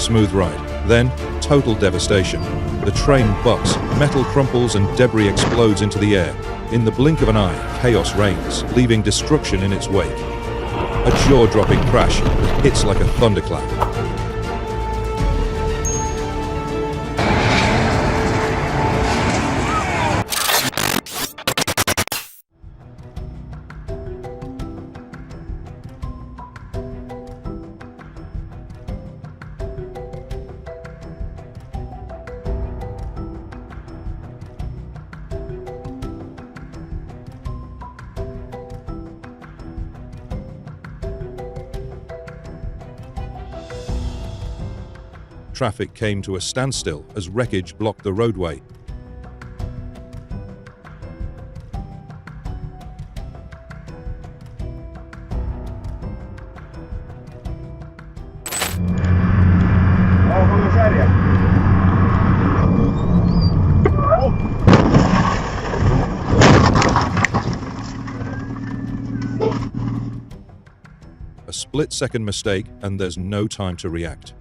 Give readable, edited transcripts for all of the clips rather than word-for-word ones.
Smooth ride. Then, total devastation. The train bucks, metal crumples and debris explodes into the air. In the blink of an eye, chaos reigns, leaving destruction in its wake. A jaw-dropping crash that hits like a thunderclap. Traffic came to a standstill as wreckage blocked the roadway. A split-second mistake, and there's no time to react.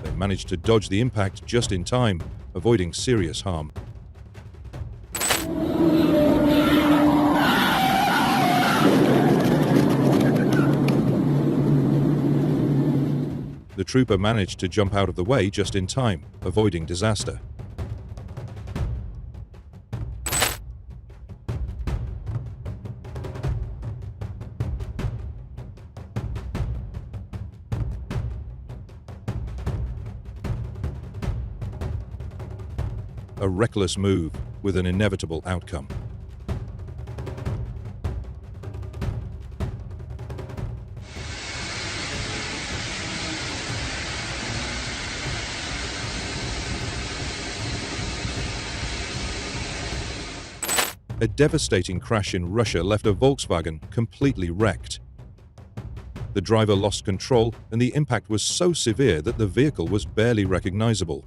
They managed to dodge the impact just in time, avoiding serious harm. The trooper managed to jump out of the way just in time, avoiding disaster. A reckless move with an inevitable outcome. A devastating crash in Russia left a Volkswagen completely wrecked. The driver lost control, and the impact was so severe that the vehicle was barely recognizable.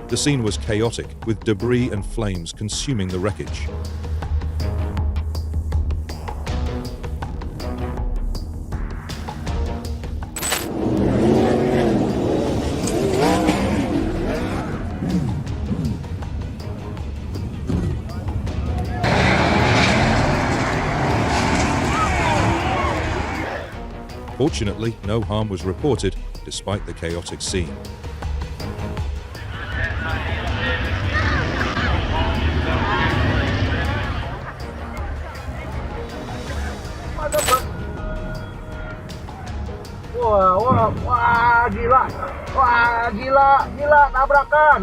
The scene was chaotic, with debris and flames consuming the wreckage. Fortunately, no harm was reported, despite the chaotic scene. Wah, gila, tabrakan.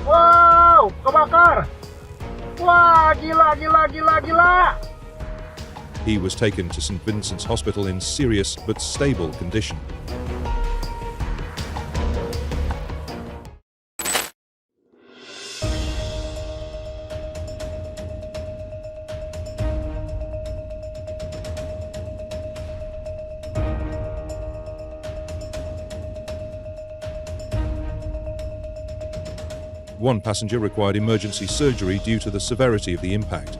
Wow, kebakar. Wah, gila. He was taken to St. Vincent's Hospital in serious but stable condition. One passenger required emergency surgery due to the severity of the impact.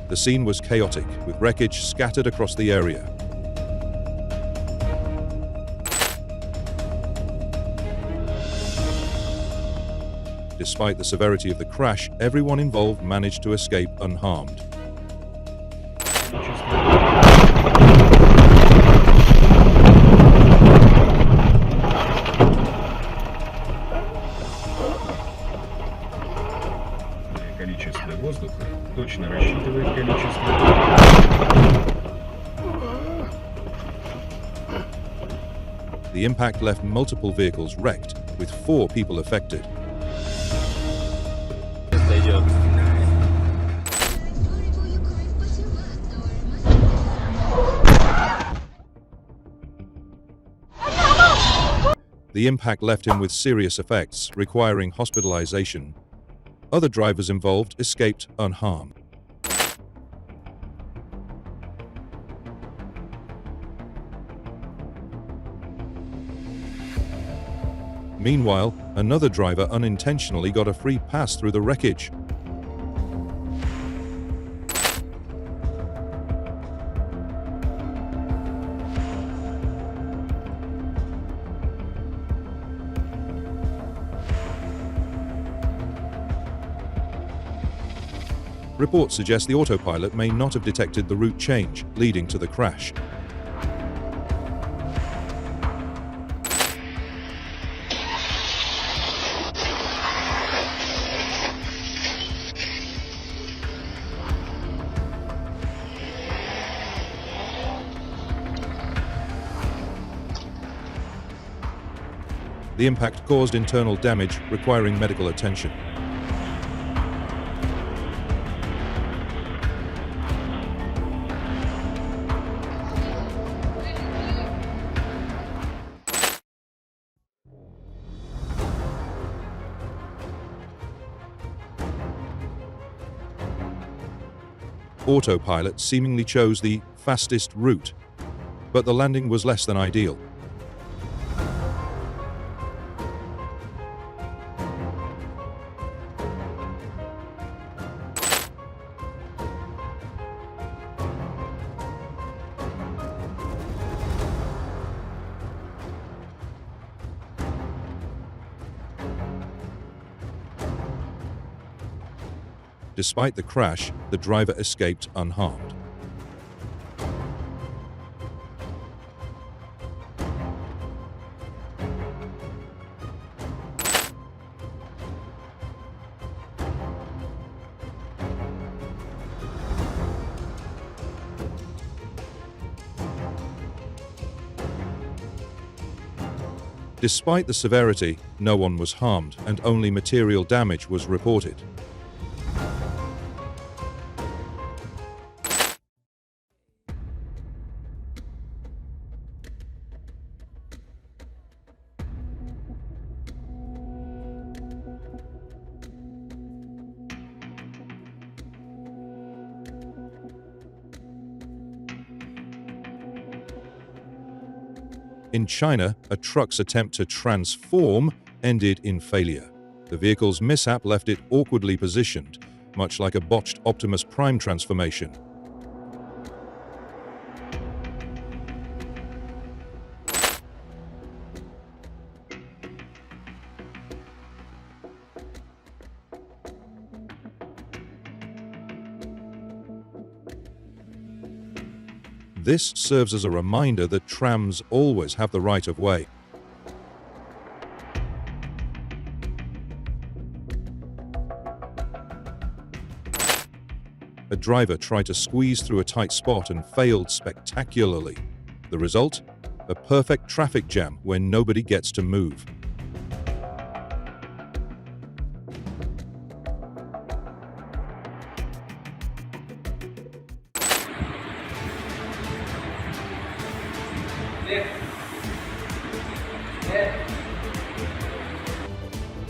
The scene was chaotic, with wreckage scattered across the area. Despite the severity of the crash, everyone involved managed to escape unharmed. The impact left multiple vehicles wrecked, with 4 people affected. The impact left him with serious effects, requiring hospitalization. Other drivers involved escaped unharmed. Meanwhile, another driver unintentionally got a free pass through the wreckage. Reports suggest the autopilot may not have detected the route change, leading to the crash. The impact caused internal damage, requiring medical attention. Autopilot seemingly chose the fastest route, but the landing was less than ideal. Despite the crash, the driver escaped unharmed. Despite the severity, no one was harmed and only material damage was reported. In China, a truck's attempt to transform ended in failure. The vehicle's mishap left it awkwardly positioned, much like a botched Optimus Prime transformation. This serves as a reminder that trams always have the right of way. A driver tried to squeeze through a tight spot and failed spectacularly. The result? A perfect traffic jam where nobody gets to move.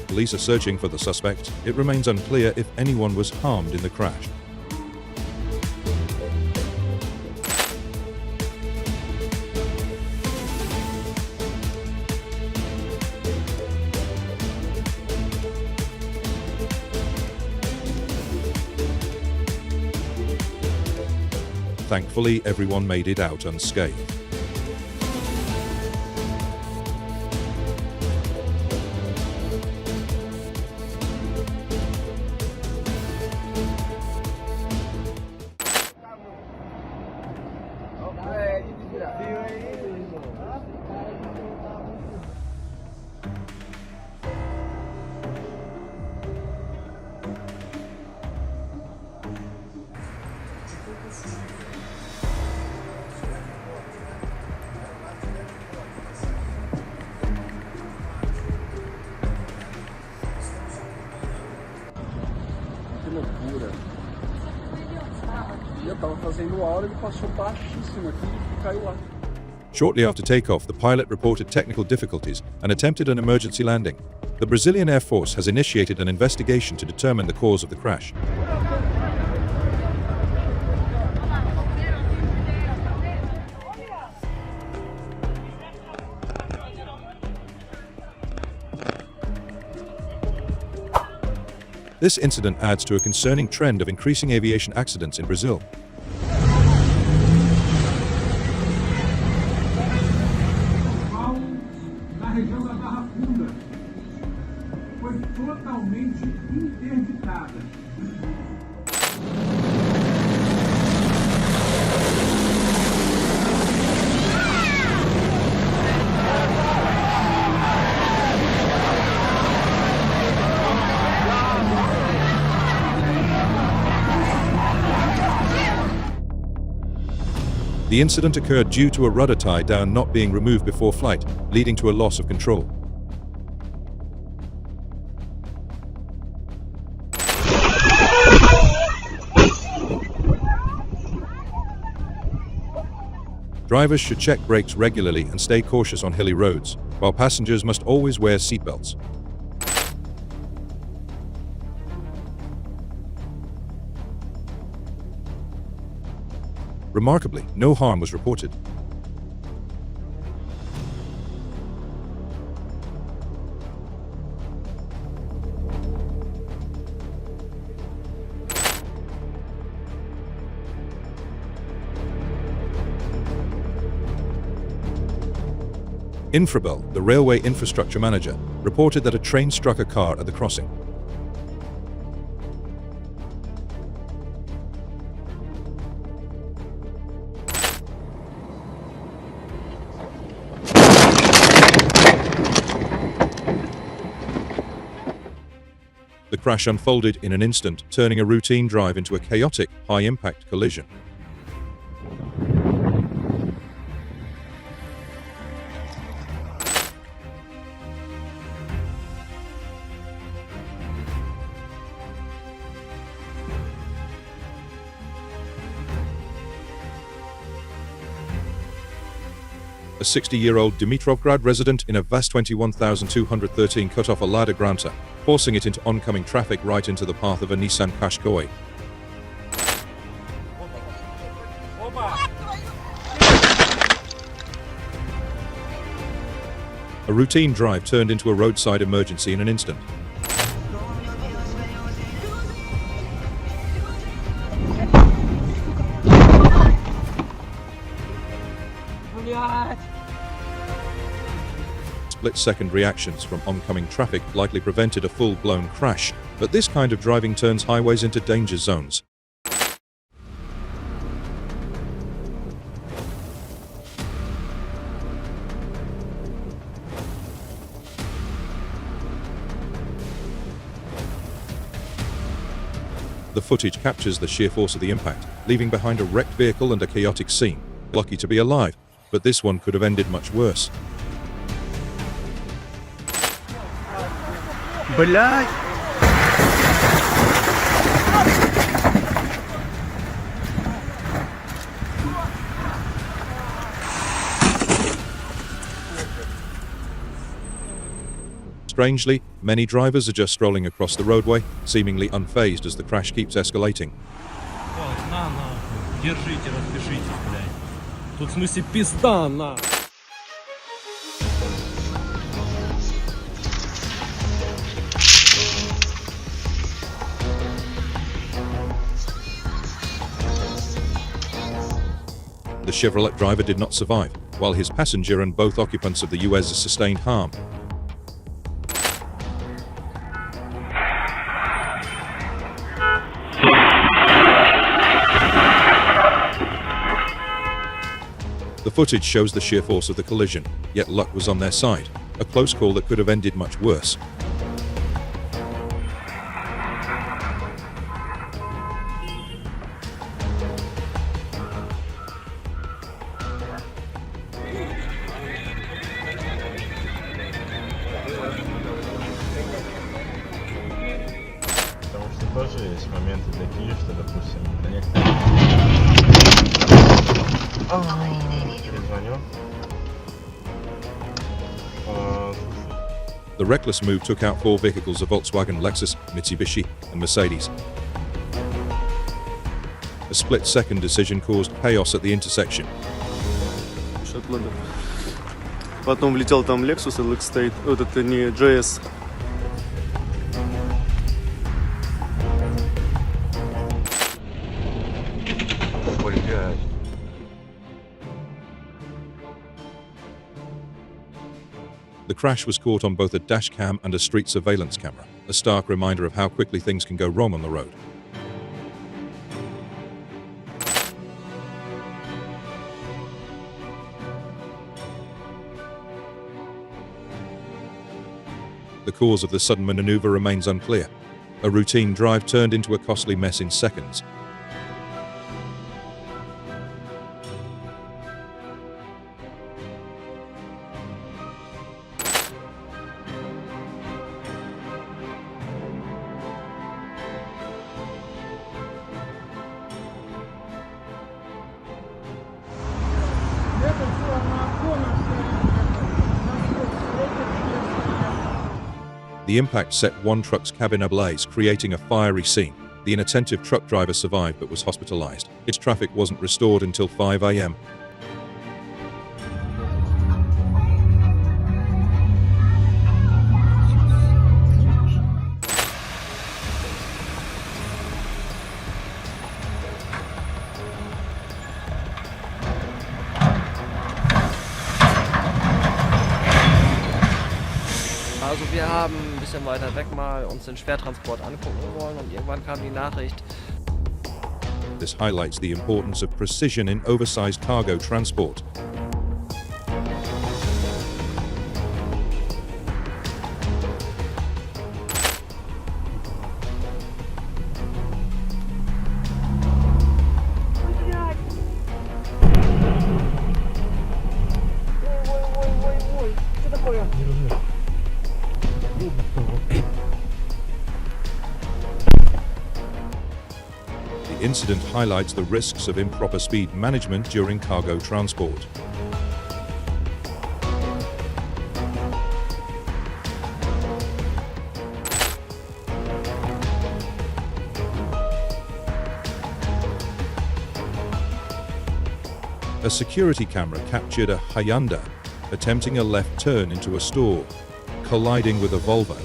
Police are searching for the suspect. It remains unclear if anyone was harmed in the crash. Thankfully, everyone made it out unscathed. a hora ele passou baixíssimo aqui e caiu lá. Shortly after takeoff, the pilot reported technical difficulties and attempted an emergency landing. The Brazilian Air Force has initiated an investigation to determine the cause of the crash. This incident adds to a concerning trend of increasing aviation accidents in Brazil. Na região da Barra Funda foi totalmente interditada. The incident occurred due to a rudder tie down not being removed before flight, leading to a loss of control. Drivers should check brakes regularly and stay cautious on hilly roads, while passengers must always wear seatbelts. Remarkably, no harm was reported. Infrabel, the railway infrastructure manager, reported that a train struck a car at the crossing. The crash unfolded in an instant, turning a routine drive into a chaotic, high-impact collision. A 60-year-old Dimitrovgrad resident in a VAZ 21213 cut off a Lada Granta, forcing it into oncoming traffic right into the path of a Nissan Qashqai. A routine drive turned into a roadside emergency in an instant. Split-second reactions from oncoming traffic likely prevented a full-blown crash, but this kind of driving turns highways into danger zones. The footage captures the sheer force of the impact, leaving behind a wrecked vehicle and a chaotic scene. Lucky to be alive, but this one could have ended much worse. Блядь! Strangely, many drivers are just strolling across the roadway, seemingly unfazed as the crash keeps escalating. На, нахуй. Держите, распишитесь, блядь. Тут в смысле пизда, на. The Chevrolet driver did not survive, while his passenger and both occupants of the UAZ sustained harm. The footage shows the sheer force of the collision, yet luck was on their side, a close call that could have ended much worse. Потому что тоже есть моменты такие, что, допустим, на некоторых Перезвоню. The reckless move took out 4 vehicles of Volkswagen, Lexus, Mitsubishi, and Mercedes. A split-second decision caused chaos at the intersection. Потом влетел там Lexus, LX стоит, вот это не JS. Блядь. The crash was caught on both a dash cam and a street surveillance camera, a stark reminder of how quickly things can go wrong on the road. The cause of the sudden maneuver remains unclear. A routine drive turned into a costly mess in seconds. The impact set one truck's cabin ablaze, creating a fiery scene. The inattentive truck driver survived but was hospitalized. Its traffic wasn't restored until 5 a.m. Also wir haben ein bisschen weiter weg mal uns den Schwertransport angucken wollen und irgendwann kam die Nachricht. This highlights the importance of precision in oversized cargo transport. The incident highlights the risks of improper speed management during cargo transport. A security camera captured a Hyundai attempting a left turn into a store, colliding with a Volvo.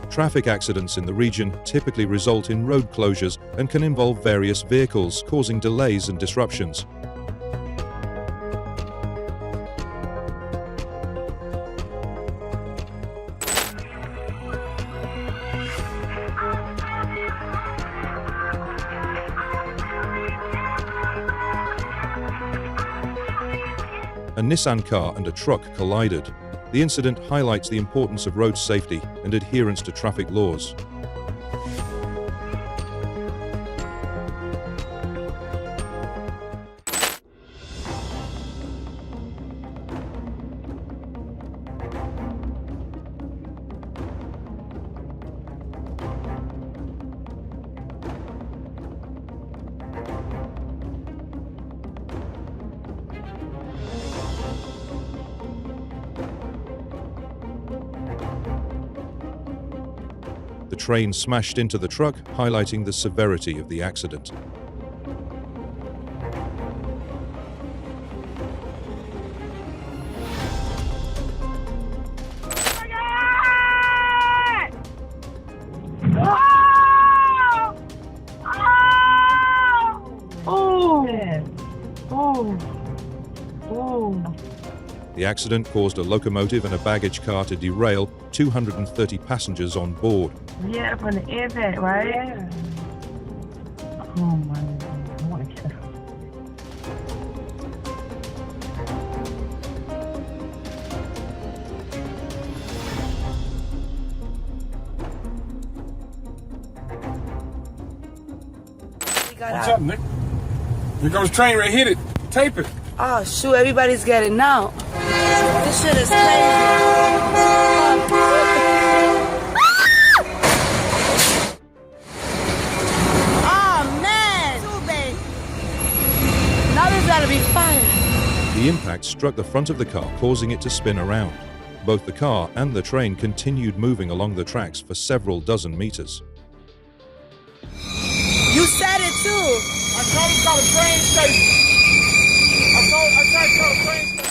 Traffic accidents in the region typically result in road closures and can involve various vehicles, causing delays and disruptions. A Nissan car and a truck collided. The incident highlights the importance of road safety and adherence to traffic laws. The train smashed into the truck, highlighting the severity of the accident. The accident caused a locomotive and a baggage car to derail, 230 passengers on board. Yeah, from the impact, right? Yeah. Oh my God. got What's out. up, Nick? Here comes the train right, hit it. Tape it. Oh, shoot, everybody's getting out. This shit is crazy. Oh, man. Too bad. Now there's gotta be fire. The impact struck the front of the car, causing it to spin around. Both the car and the train continued moving along the tracks for several dozen meters. You said it too. I told him to call the train station. I tried to call the train station.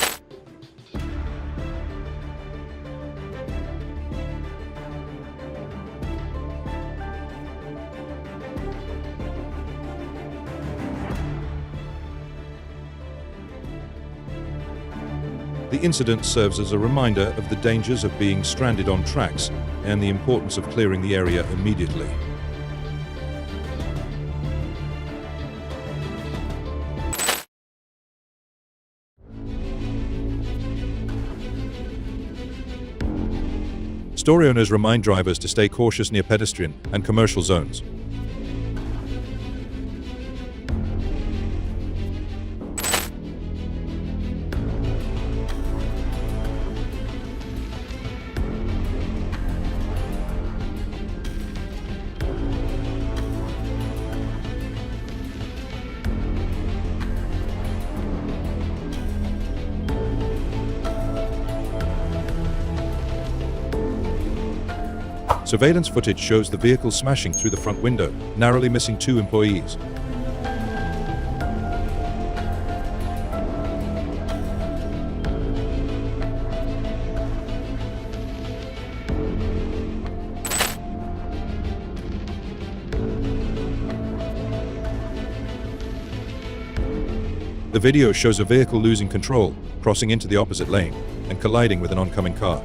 The incident serves as a reminder of the dangers of being stranded on tracks and the importance of clearing the area immediately. Story owners remind drivers to stay cautious near pedestrian and commercial zones. Surveillance footage shows the vehicle smashing through the front window, narrowly missing 2 employees. The video shows a vehicle losing control, crossing into the opposite lane, and colliding with an oncoming car.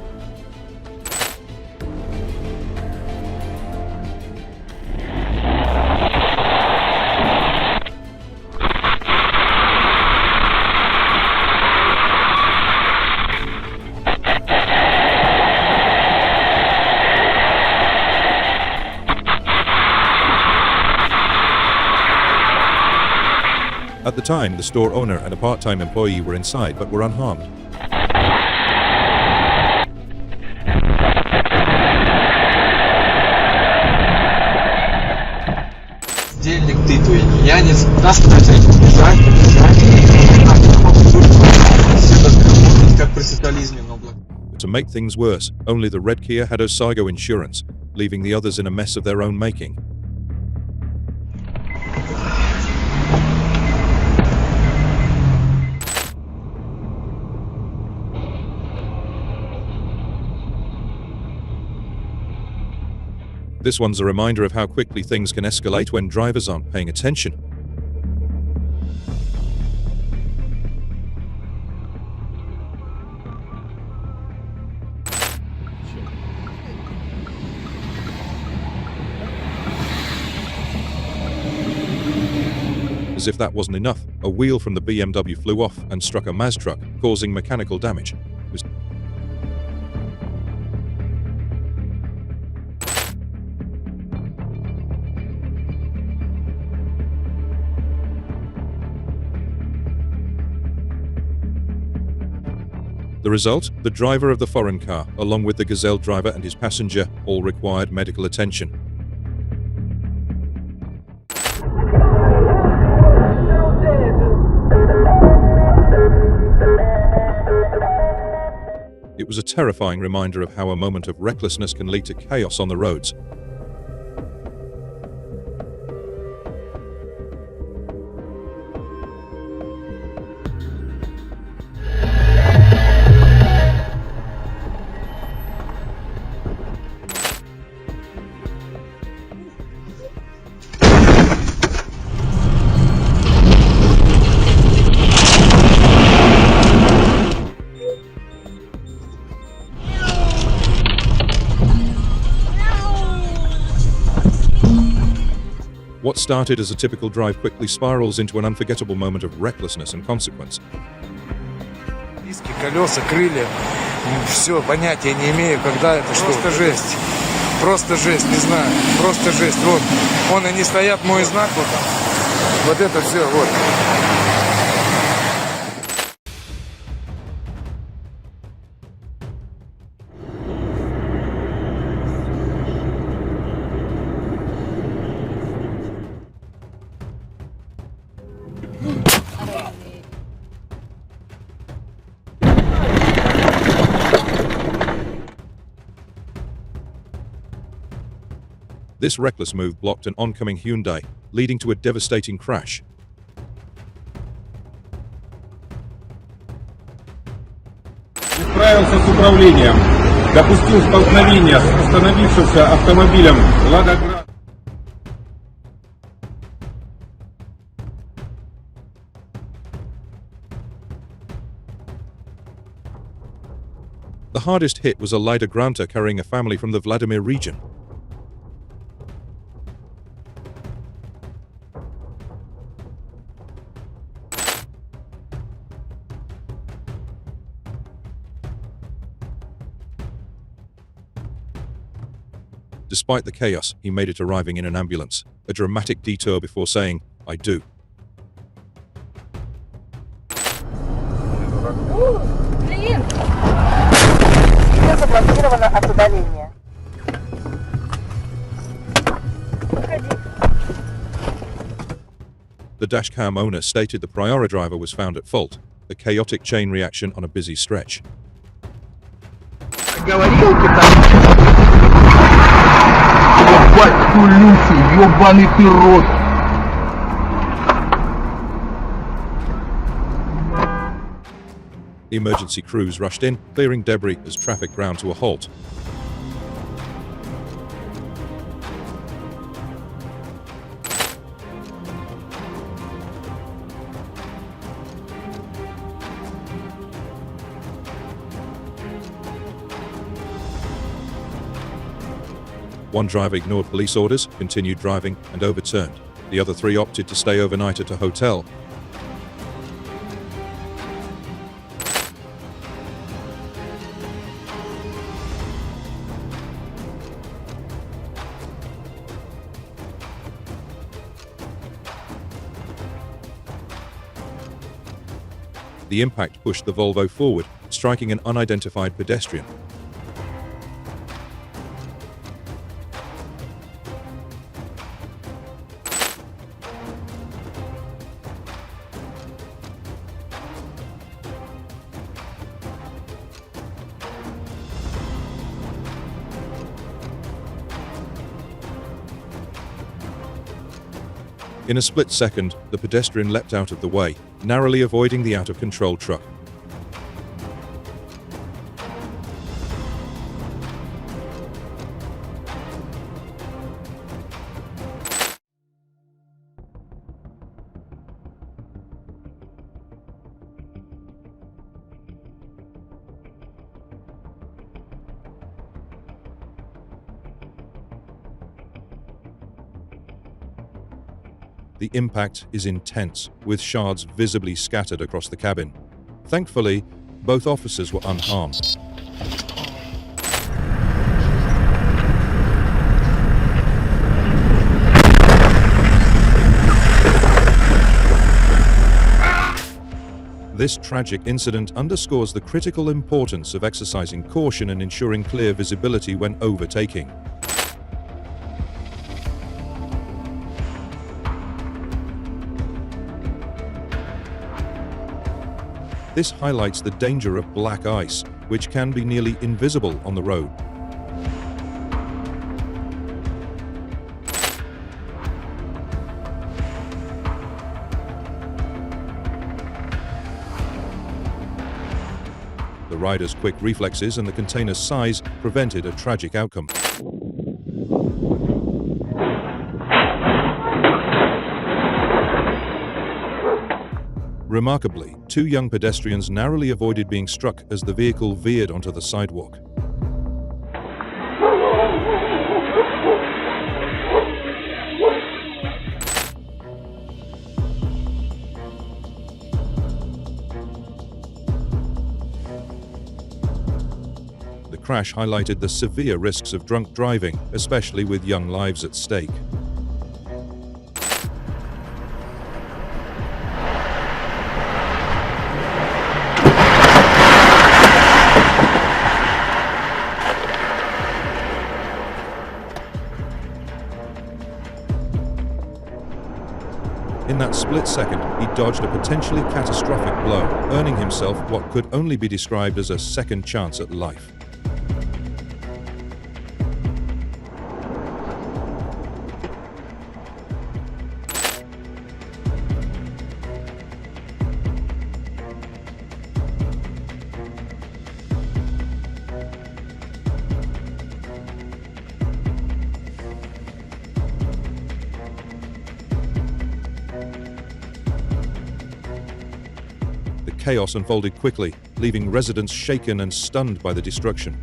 At the time, the store owner and a part-time employee were inside but were unharmed. Дельник ты, твой нянец. Нас бежать. Все должны работать как при социализме, но To make things worse, only the red Kia had Osago insurance, leaving the others in a mess of their own making. This one's a reminder of how quickly things can escalate when drivers aren't paying attention. As if that wasn't enough, a wheel from the BMW flew off and struck a Maz truck, causing mechanical damage. The result? The driver of the foreign car, along with the Gazelle driver and his passenger, all required medical attention. It was a terrifying reminder of how a moment of recklessness can lead to chaos on the roads. What started as a typical drive quickly spirals into an unforgettable moment of recklessness and consequence. Диски, колеса, крылья, все, понятия не имею, когда это, что. Просто жесть, не знаю, просто жесть. Вот, вон они стоят, мой знак, вот там. Вот это все, вот. This reckless move blocked an oncoming Hyundai, leading to a devastating crash. Не справился с управлением. Допустил столкновение с остановившимся автомобилем «Лада Гранта». The hardest hit was a Lada Granta carrying a family from the Vladimir region. Despite the chaos, he made it arriving in an ambulance, a dramatic detour before saying, "I do." Блин! Все заблокировано от удаления. The dashcam owner stated the Priora driver was found at fault, a chaotic chain reaction on a busy stretch. Говорил ебать, кулюси, ёбаный ты рот. Emergency crews rushed in, clearing debris as traffic ground to a halt. One driver ignored police orders, continued driving, and overturned. The other three opted to stay overnight at a hotel. The impact pushed the Volvo forward, striking an unidentified pedestrian. In a split second, the pedestrian leapt out of the way, narrowly avoiding the out-of-control truck. The impact is intense, with shards visibly scattered across the cabin. Thankfully, both officers were unharmed. This tragic incident underscores the critical importance of exercising caution and ensuring clear visibility when overtaking. This highlights the danger of black ice, which can be nearly invisible on the road. The rider's quick reflexes and the container's size prevented a tragic outcome. Remarkably, two young pedestrians narrowly avoided being struck as the vehicle veered onto the sidewalk. The crash highlighted the severe risks of drunk driving, especially with young lives at stake. In that split second, he dodged a potentially catastrophic blow, earning himself what could only be described as a second chance at life. Chaos unfolded quickly, leaving residents shaken and stunned by the destruction.